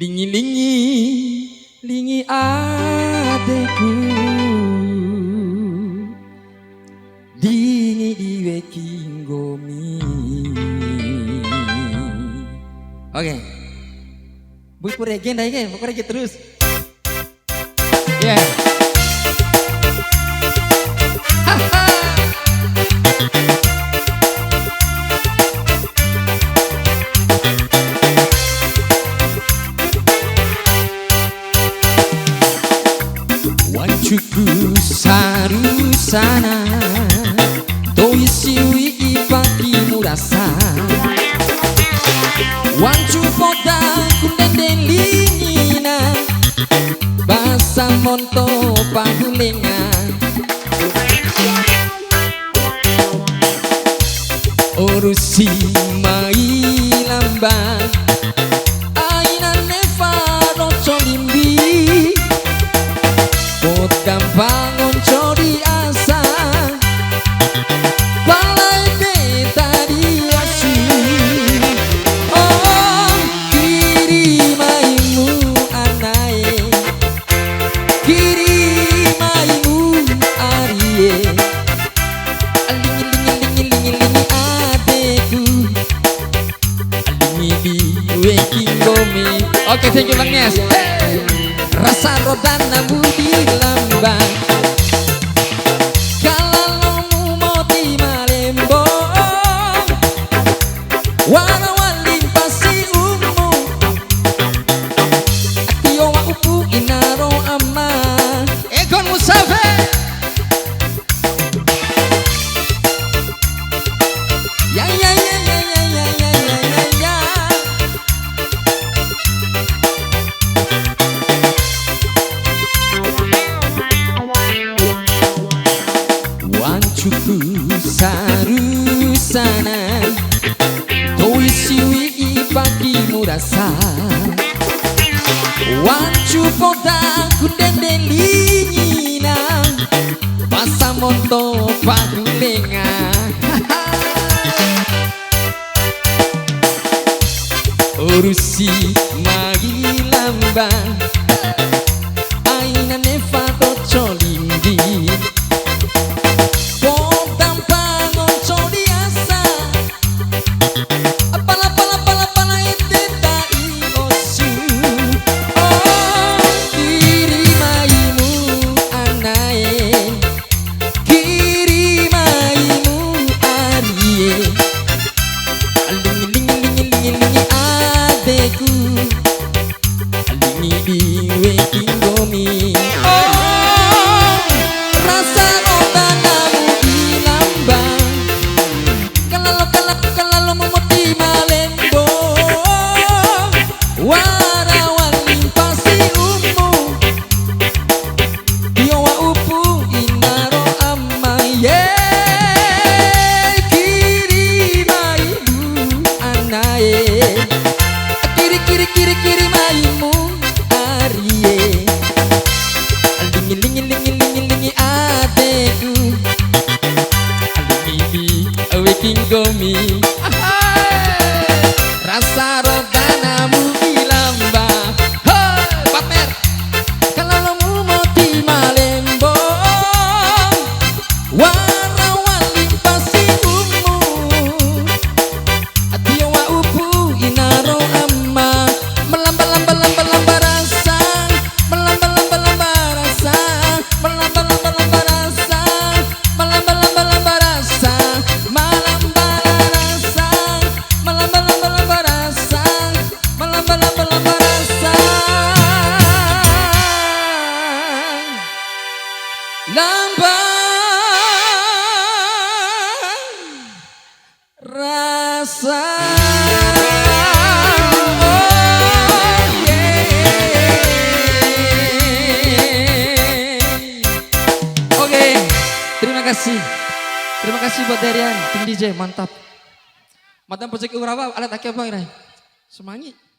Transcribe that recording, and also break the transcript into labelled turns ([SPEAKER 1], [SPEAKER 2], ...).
[SPEAKER 1] Lingi-lingi, lingi adekku, lingi diwe kinggomi. Oke, buat regen dah kan, pokoknya regen terus. Yeah. Wancuku sarusana toisiwi ipaki murasa wancu poda kundenden lingina basa monto pahulenga urusi mai lambang aina neva rocolimbi gampang oncori asa balai beta diasi oh kiri maimu anae kiri maimu arie lingi adeku lingi waking gomi. Oke, thank you Bang Nias. Rasa rodana budi lambang kalau moti malembo warawalin pasi umu akio wa upu inaro ama ekon musafir ya ya ya ya ya ya ya ya ya wancuku sarusana toisiwi ipaki murasa wancu poda kundenden lingina pasa monto pahulenga urusi magi lambang aina neva tocolindi kiri maimu arie lingi adeku lingi waking gomi rasa rodanamu ilamba pamer kalau mu moti malembo warawali pasi umu adio wa upu inaro rasa. Oh, yeah. Oke, terima kasih buat Darian, tim DJ mantap. Matan project Urawa alat aki apa ini? Semangat.